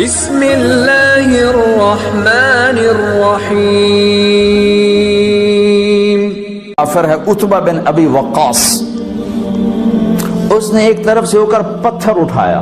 بسم اللہ الرحمن الرحیم۔ کافر ہے عتبہ بن ابی وقاص، اس نے ایک طرف سے ہو کر پتھر اٹھایا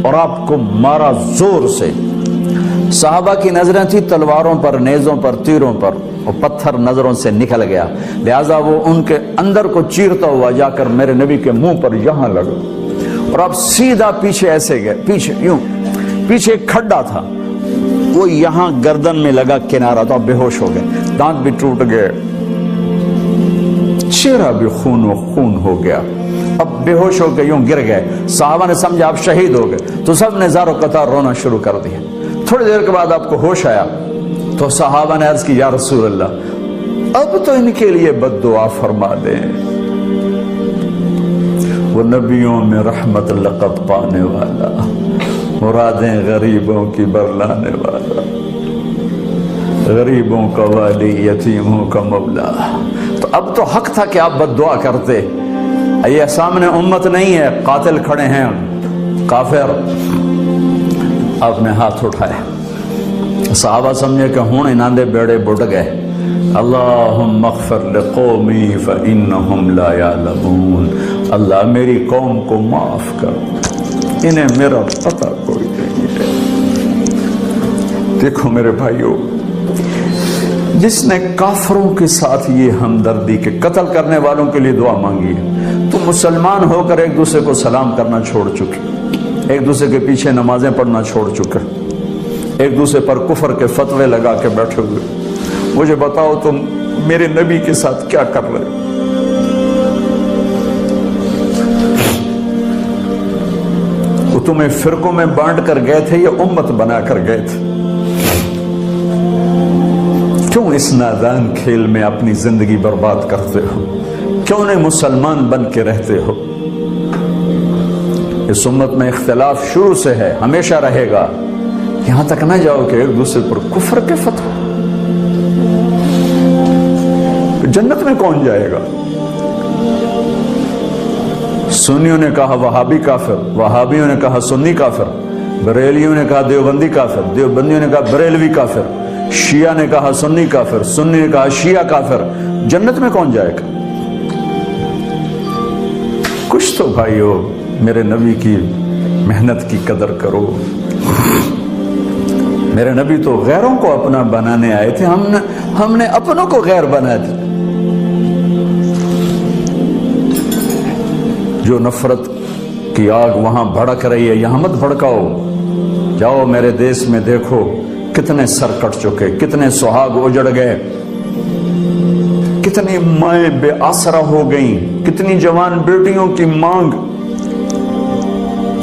اور آپ کو مارا زور سے۔ صحابہ کی نظریں تھی تلواروں پر، نیزوں پر، تیروں پر، وہ پتھر نظروں سے نکل گیا، لہذا وہ ان کے اندر کو چیرتا ہوا جا کر میرے نبی کے منہ پر یہاں لگا، اور آپ سیدھا پیچھے ایسے گئے، پیچھے یوں، پیچھے ایک کھڈا تھا، وہ یہاں گردن میں لگا کنارہ، تو آپ بے ہوش ہو گئے، دانت بھی ٹوٹ گئے، چہرہ بھی خون و خون ہو گیا، اب بے ہوش ہو کے یوں گر گئے۔ صحابہ نے سمجھا آپ شہید ہو گئے، تو سب نے زار و قطار رونا شروع کر دیا۔ تھوڑی دیر کے بعد آپ کو ہوش آیا تو صحابہ نے عرض کی یا رسول اللہ اب تو ان کے لیے بد دعا فرما دیں، وہ نبیوں میں رحمت لقب پانے والا، مرادیں غریبوں کی برلانے والا، غریبوں کا والی، یتیموں کا مولا۔ تو اب تو حق تھا کہ آپ بد دعا کرتے۔ یہ سامنے امت نہیں ہے، قاتل کھڑے ہیں، کافر۔ آپ نے ہاتھ اٹھائے، صحابہ سمجھے کہ ہوں انہاں دے بیڑے بڑھ گئے۔ اللہم اغفر لقومی فإنہم لا یعلمون، اللہ میری قوم کو معاف کر، انہیں میرا پتہ کوئی نہیں ہے۔ دیکھو میرے بھائیو، جس نے کافروں کے ساتھ یہ ہمدردی کے قتل کرنے والوں کے لیے دعا مانگی ہے، تو مسلمان ہو کر ایک دوسرے کو سلام کرنا چھوڑ چکے، ایک دوسرے کے پیچھے نمازیں پڑھنا چھوڑ چکے، ایک دوسرے پر کفر کے فتوے لگا کے بیٹھے ہوئے۔ مجھے بتاؤ تم میرے نبی کے ساتھ کیا کر رہے؟ وہ تمہیں فرقوں میں بانٹ کر گئے تھے یا امت بنا کر گئے تھے؟ کیوں اس نادان کھیل میں اپنی زندگی برباد کرتے ہو؟ کیوں نہیں مسلمان بن کے رہتے ہو؟ اس امت میں اختلاف شروع سے ہے، ہمیشہ رہے گا، یہاں تک نہ جاؤ کہ ایک دوسرے پر کفر کے فتوے۔ جنت میں کون جائے گا؟ سنیوں نے کہا وہابی کافر، وہابیوں نے کہا سنی کافر، بریلیوں نے کہا دیوبندی کافر، دیوبندیوں نے کہا بریلوی کافر، شیعہ نے کہا سنی کافر، سنی نے کہا شیعہ کافر، جنت میں کون جائے گا؟ کچھ تو بھائیو میرے نبی کی محنت کی قدر کرو۔ میرے نبی تو غیروں کو اپنا بنانے آئے تھے، ہم نے اپنوں کو غیر بنا دیا۔ جو نفرت کی آگ وہاں بھڑک رہی ہے، یہاں مت بھڑکاؤ۔ جاؤ میرے دیس میں دیکھو کتنے سر کٹ چکے، کتنے سہاگ اجڑ گئے، کتنی مائیں بے آسرا ہو گئیں، کتنی جوان بیٹیوں کی مانگ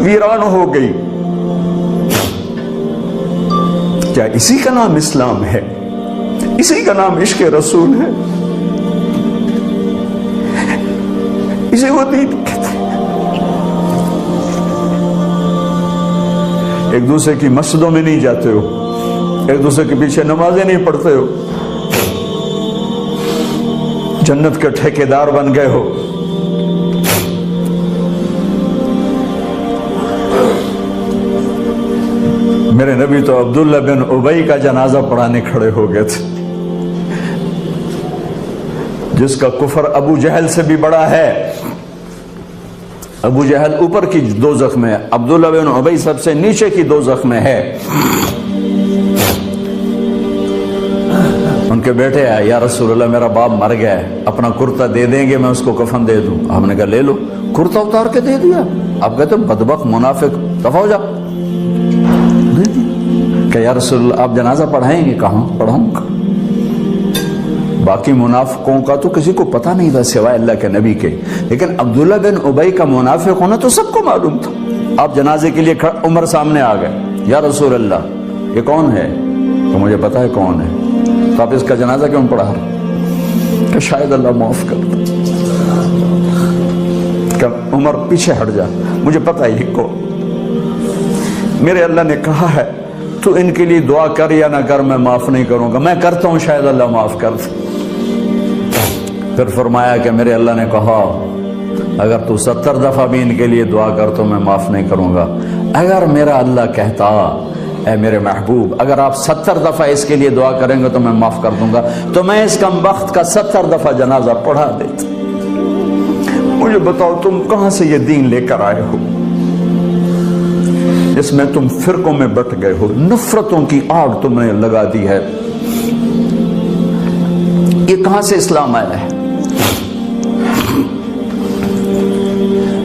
ویران ہو گئی۔ کیا اسی کا نام اسلام ہے؟ اسی کا نام عشق رسول ہے؟ اسے وہ دین کہتے ہیں؟ ایک دوسرے کی مسجدوں میں نہیں جاتے ہو، ایک دوسرے کے پیچھے نمازیں نہیں پڑھتے ہو، جنت کے ٹھیکیدار بن گئے ہو۔ میرے نبی تو عبداللہ بن ابی کا جنازہ پڑھانے کھڑے ہو گئے تھے، جس کا کفر ابو جہل سے بھی بڑا ہے۔ ابو جہل اوپر کی دوزخ میں، عبداللہ بن ابی سب سے نیچے کی دوزخ میں ہے۔ ان کے بیٹے آئے، یا رسول اللہ میرا باپ مر گیا ہے، اپنا کرتا دے دیں گے، میں اس کو کفن دے دوں۔ آپ نے کہا لے لو، کرتا اتار کے دے دیا۔ آپ کہتے بدبخت منافق، دفع ہو جا۔ کہ یا رسول اللہ آپ جنازہ پڑھائیں گے؟ کہاں پڑھاؤں گا؟ باقی منافقوں کا تو کسی کو پتہ نہیں تھا سوائے اللہ کے نبی کے، لیکن عبداللہ بن ابی کا منافق ہونا تو سب کو معلوم تھا۔ آپ جنازے کے لیے عمر سامنے آ گئے، یا رسول اللہ یہ کون ہے؟ تو مجھے پتا ہے کون ہے، تو آپ اس کا جنازہ کیوں پڑھا رہے؟ کہ شاید اللہ معاف کر دے۔ کہ عمر پیچھے ہٹ جا، مجھے پتا ہے یہ کون، میرے اللہ نے کہا ہے تو ان کے لیے دعا کر یا نہ کر، میں معاف نہیں کروں گا، میں کرتا ہوں شاید اللہ معاف کر دے۔ پھر فرمایا کہ میرے اللہ نے کہا اگر تو 70 دفعہ بھی ان کے لیے دعا کر تو میں معاف نہیں کروں گا۔ اگر میرا اللہ کہتا اے میرے محبوب اگر آپ 70 دفعہ اس کے لیے دعا کریں گے تو میں معاف کر دوں گا، تو میں اس کم بخت کا 70 دفعہ جنازہ پڑھا دیتا۔ مجھے بتاؤ تم کہاں سے یہ دین لے کر آئے ہو جس میں تم فرقوں میں بٹ گئے ہو، نفرتوں کی آگ تم نے لگا دی ہے، یہ کہاں سے اسلام آیا ہے؟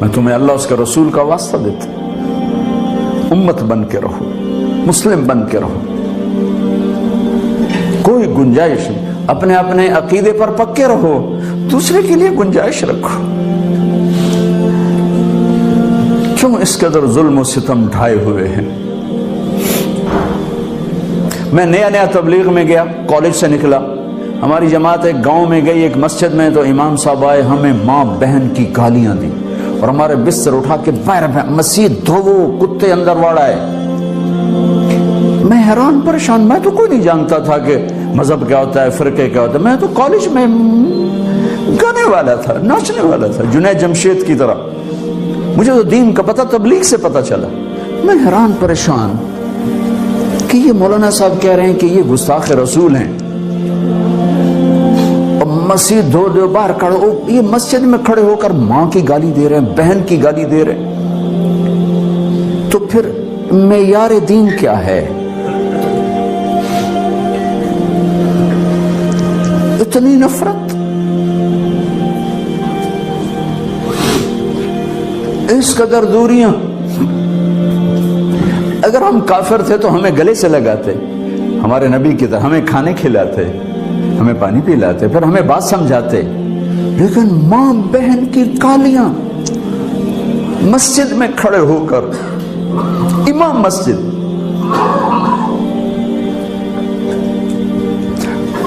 میں تمہیں اللہ اس کے رسول کا واسطہ دیتا، امت بن کے رہو، مسلم بن کے رہو، کوئی گنجائش نہیں، اپنے اپنے عقیدے پر پکے رہو، دوسرے کے لیے گنجائش رکھو۔ کیوں اس قدر ظلم و ستم ڈھائے ہوئے ہیں؟ میں نیا تبلیغ میں گیا، کالج سے نکلا، ہماری جماعت ایک گاؤں میں گئی، ایک مسجد میں، تو امام صاحب آئے، ہمیں ماں بہن کی گالیاں دی اور ہمارے بستر اٹھا کے باہر مسجد دھوو، کتے اندر واڑا ہے۔ میں حیران پریشان، میں تو کوئی نہیں جانتا تھا کہ مذہب کیا ہوتا ہے، فرقے کیا ہوتا ہے، میں تو کالج میں گانے والا تھا، ناچنے والا تھا، جنید جمشید کی طرح، مجھے تو دین کا پتہ تبلیغ سے پتہ چلا۔ میں حیران پریشان کہ یہ مولانا صاحب کہہ رہے ہیں کہ یہ گستاخ رسول ہیں، اور مسجد دھو دو باہر کھڑے ہو، یہ مسجد میں کھڑے ہو کر ماں کی گالی دے رہے ہیں، بہن کی گالی دے رہے ہیں، تو پھر معیار دین کیا ہے؟ اتنی نفرت، اس قدر دوریاں۔ اگر ہم کافر تھے تو ہمیں گلے سے لگاتے، ہمارے نبی کی طرح ہمیں کھانے کھلاتے، ہمیں پانی پلاتے، پھر ہمیں بات سمجھاتے، لیکن ماں بہن کی گالیاں، مسجد میں کھڑے ہو کر، امام مسجد۔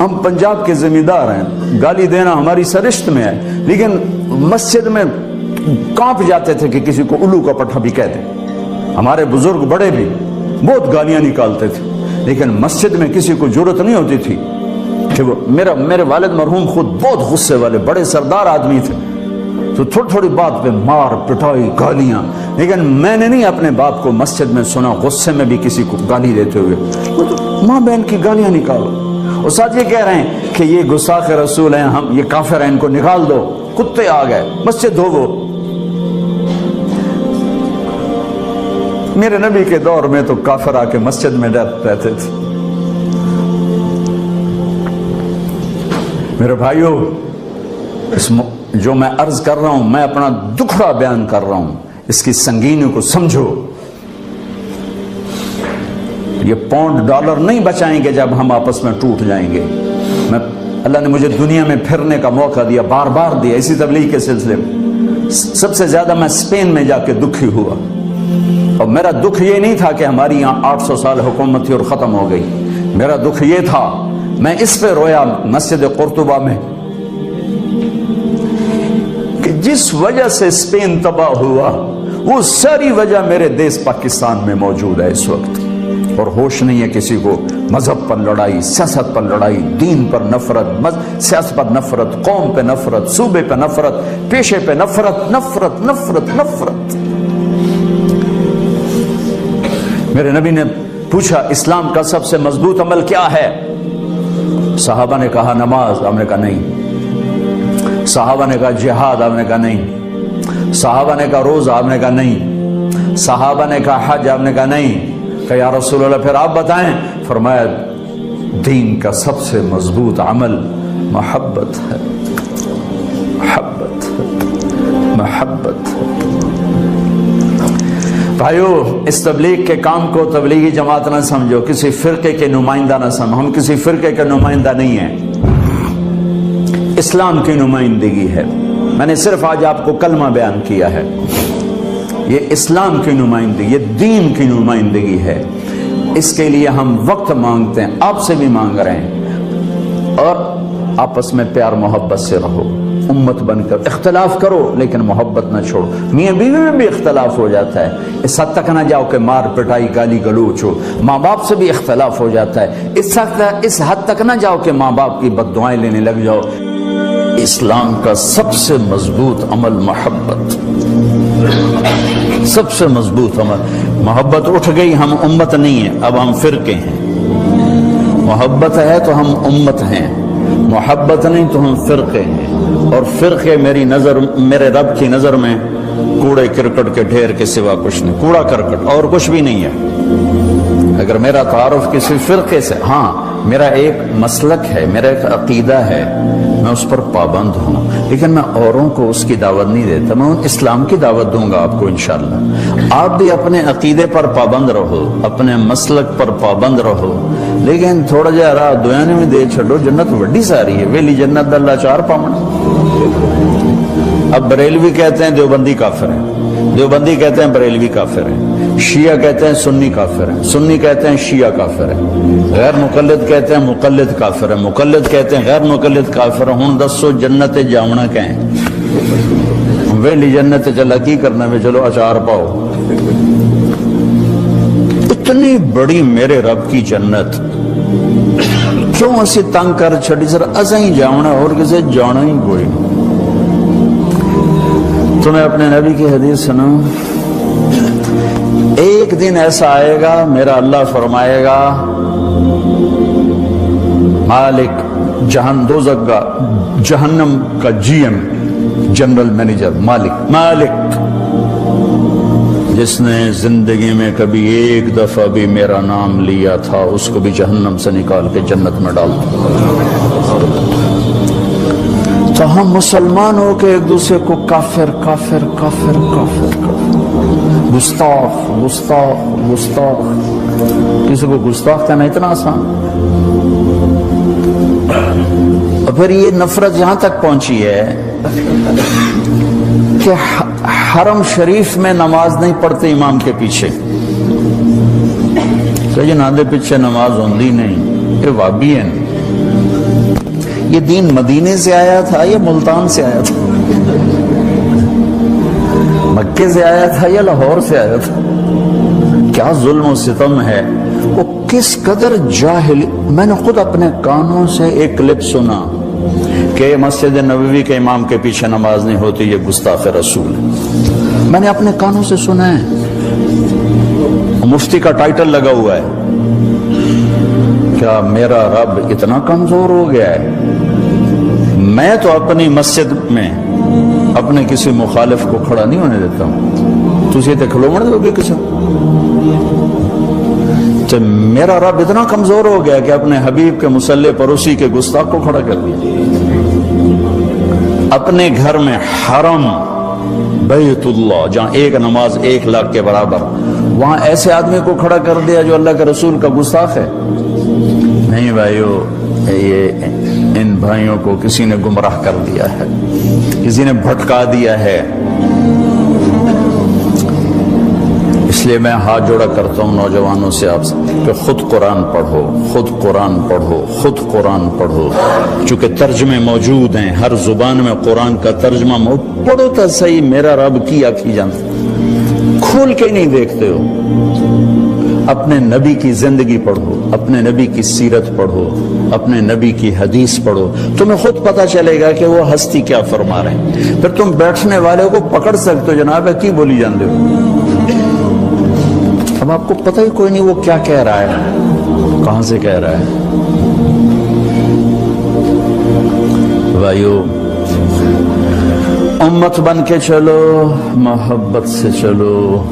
ہم پنجاب کے زمیندار ہیں، گالی دینا ہماری سرشت میں ہے، لیکن مسجد میں کانپ جاتے تھے کہ کسی کو الو کا پٹھا بھی کہہ دیں۔ ہمارے بزرگ بڑے بھی بہت گالیاں نکالتے تھے، لیکن مسجد میں کسی کو جرت نہیں ہوتی تھی کہ وہ میرے والد مرحوم خود بہت غصے والے بڑے سردار آدمی تھے، تو تھوڑی تھوڑی بات پہ مار پٹائی گالیاں، لیکن میں نے نہیں اپنے باپ کو مسجد میں سنا غصے میں بھی کسی کو گالی دیتے ہوئے۔ ماں بہن کی گالیاں نکالو، اور ساتھ یہ کہہ رہے ہیں کہ یہ گستاخ رسول ہیں، ہم یہ کافر ہیں، ان کو نکال دو، کتے آ گئے، مسجد دھوو۔ میرے نبی کے دور میں تو کافر آ کے مسجد میں رہتے تھے۔ میرے بھائیو، جو میں عرض کر رہا ہوں، میں اپنا دکھڑا بیان کر رہا ہوں، اس کی سنگینی کو سمجھو۔ یہ پاؤنڈ ڈالر نہیں بچائیں گے جب ہم آپس میں ٹوٹ جائیں گے۔ اللہ نے مجھے دنیا میں پھرنے کا موقع دیا، بار بار دیا، اسی تبلیغ کے سلسلے میں۔ سب سے زیادہ میں اسپین میں جا کے دکھی ہوا، اور میرا دکھ یہ نہیں تھا کہ ہماری یہاں 800 سال حکومت تھی اور ختم ہو گئی، میرا دکھ یہ تھا، میں اس پہ رویا مسجد قرطبہ میں، کہ جس وجہ سے اسپین تباہ ہوا وہ ساری وجہ میرے دیس پاکستان میں موجود ہے اس وقت، اور ہوش نہیں ہے کسی کو۔ مذہب پر لڑائی، سیاست پر لڑائی، دین پر نفرت، سیاست پر نفرت، قوم پہ نفرت، صوبے پہ نفرت، پیشے پہ نفرت، نفرت نفرت نفرت۔ میرے نبی نے پوچھا اسلام کا سب سے مضبوط عمل کیا ہے؟ صحابہ نے کہا نماز، آپ نے کہا نہیں۔ صحابہ نے کہا جہاد، آپ نے کہا نہیں۔ صحابہ نے کہا روزہ، آپ نے کہا نہیں۔ صحابہ نے کہا حج، آپ نے کہا نہیں۔ کہ یا رسول اللہ پھر آپ بتائیں؟ فرمایا دین کا سب سے مضبوط عمل محبت ہے، محبت ہے، محبت ہے۔ بھائیو، اس تبلیغ کے کام کو تبلیغی جماعت نہ سمجھو، کسی فرقے کے نمائندہ نہ سمجھو، ہم کسی فرقے کے نمائندہ نہیں ہیں، اسلام کی نمائندگی ہے۔ میں نے صرف آج آپ کو کلمہ بیان کیا ہے، یہ اسلام کی نمائندگی، یہ دین کی نمائندگی ہے۔ اس کے لیے ہم وقت مانگتے ہیں، آپ سے بھی مانگ رہے ہیں، اور آپس میں پیار محبت سے رہو، امت بن کر اختلاف کرو لیکن محبت نہ چھوڑو۔ میاں بیوی میں بھی اختلاف ہو جاتا ہے، اس حد تک نہ جاؤ کہ مار پٹائی گالی گلوچ ہو، ماں باپ سے بھی اختلاف ہو جاتا ہے، اس حد تک نہ جاؤ کہ ماں باپ کی بد دعائیں لینے لگ جاؤ۔ اسلام کا سب سے مضبوط عمل محبت۔ سب سے مضبوط محبت اٹھ گئی، ہم امت نہیں ہیں، اب ہم فرقے ہیں۔ محبت ہے تو ہم امت ہیں، محبت نہیں تو ہم فرقے ہیں، اور فرقے میرے رب کی نظر میں کوڑے کرکٹ کے ڈھیر کے سوا کچھ نہیں، کوڑا کرکٹ اور کچھ بھی نہیں ہے۔ اگر میرا تعارف کسی فرقے سے، ہاں میرا ایک مسلک ہے، میرا ایک عقیدہ ہے، میں اس پر پابند ہوں، لیکن میں اوروں کو اس کی دعوت نہیں دیتا، میں اسلام کی دعوت دوں گا آپ کو انشاءاللہ۔ آپ بھی اپنے عقیدے پر پابند رہو، اپنے مسلک پر پابند رہو، لیکن تھوڑا جہا راہ دویانے میں دے چھڑو، جنت وڈی ساری ہے، ویلی جنت اللہ چار پاؤں۔ اب بریلوی کہتے ہیں دیوبندی کافر ہیں، دیوبندی کہتے ہیں بریلوی کافر ہیں، شیعہ کہتے ہیں سنی کافر ہیں، سنی کہتے ہیں شیعہ کافر ہیں، غیر مقلد کہتے ہیں مقلد کافر ہیں، مقلد کہتے ہیں غیر مقلد کافر ہیں۔ ہن دسو جنت جاونا کہیں ویلی جنت چلا کی کرنا میں، چلو اچار پاؤ۔ اتنی بڑی میرے رب کی جنت کیوں اسی تنگ کر چھڑی؟ سر اساں ہی جاونا، اور کسے جانا ہی کوئی نہیں۔ تمہیں اپنے نبی کی حدیث سنو، ایک دن ایسا آئے گا میرا اللہ فرمائے گا مالک دوزخ کا، جہنم کا جی ایم، جنرل مینیجر، مالک جس نے زندگی میں کبھی ایک دفعہ بھی میرا نام لیا تھا اس کو بھی جہنم سے نکال کے جنت میں ڈال دوں۔ تو ہم مسلمان ہو کے ایک دوسرے کو کافر کافر کافر کافر گستاخ گستاخ گستاخ، کسی کو گستاخ کہنا اتنا آسان؟ اور پھر یہ نفرت یہاں تک پہنچی ہے کہ حرم شریف میں نماز نہیں پڑھتے امام کے پیچھے، کہ جنہاں دے پیچھے نماز ہوندی نہیں، یہ وابی ہیں۔ یہ دین مدینے سے آیا تھا یا ملتان سے آیا تھا؟ مکے سے آیا تھا یا لاہور سے آیا تھا؟ کیا ظلم و ستم ہے، وہ کس قدر جاہل۔ میں نے خود اپنے کانوں سے ایک کلپ سنا کہ مسجد نبوی کے امام کے پیچھے نماز نہیں ہوتی، یہ گستاخ رسول ہے۔ میں نے اپنے کانوں سے سنا ہے، مفتی کا ٹائٹل لگا ہوا ہے۔ کیا میرا رب اتنا کمزور ہو گیا ہے؟ میں تو اپنی مسجد میں اپنے کسی مخالف کو کھڑا نہیں ہونے دیتا ہوں، تجھے تے کھلوڑ دو گے کسی؟ تو میرا رب اتنا کمزور ہو گیا کہ اپنے حبیب کے مصلی پر اسی کے گستاخ کو کھڑا کر دیا۔ اپنے گھر میں حرم بیت اللہ جہاں ایک نماز 1 لاکھ کے برابر، وہاں ایسے آدمی کو کھڑا کر دیا جو اللہ کے رسول کا گستاخ ہے۔ نہیں بھائیو، یہ ان بھائیوں کو کسی نے گمراہ کر دیا ہے، کسی نے بھٹکا دیا ہے۔ اس لیے میں ہاتھ جوڑا کرتا ہوں نوجوانوں سے آپ سے کہ خود قرآن پڑھو، خود قرآن پڑھو، خود قرآن پڑھو، چونکہ ترجمے موجود ہیں، ہر زبان میں قرآن کا ترجمہ موجود، پڑھو تو صحیح۔ میرا رب کی آنکھی جانتا، کھول کے نہیں دیکھتے ہو۔ اپنے نبی کی زندگی پڑھو، اپنے نبی کی سیرت پڑھو، اپنے نبی کی حدیث پڑھو، تمہیں خود پتہ چلے گا کہ وہ ہستی کیا فرما رہے ہیں۔ پھر تم بیٹھنے والے کو پکڑ سکتے ہو، جناب کی بولی جانتے ہو۔ اب آپ کو پتہ ہی کوئی نہیں وہ کیا کہہ رہا ہے، کہاں سے کہہ رہا ہے۔ بھائیو، امت بن کے چلو، محبت سے چلو۔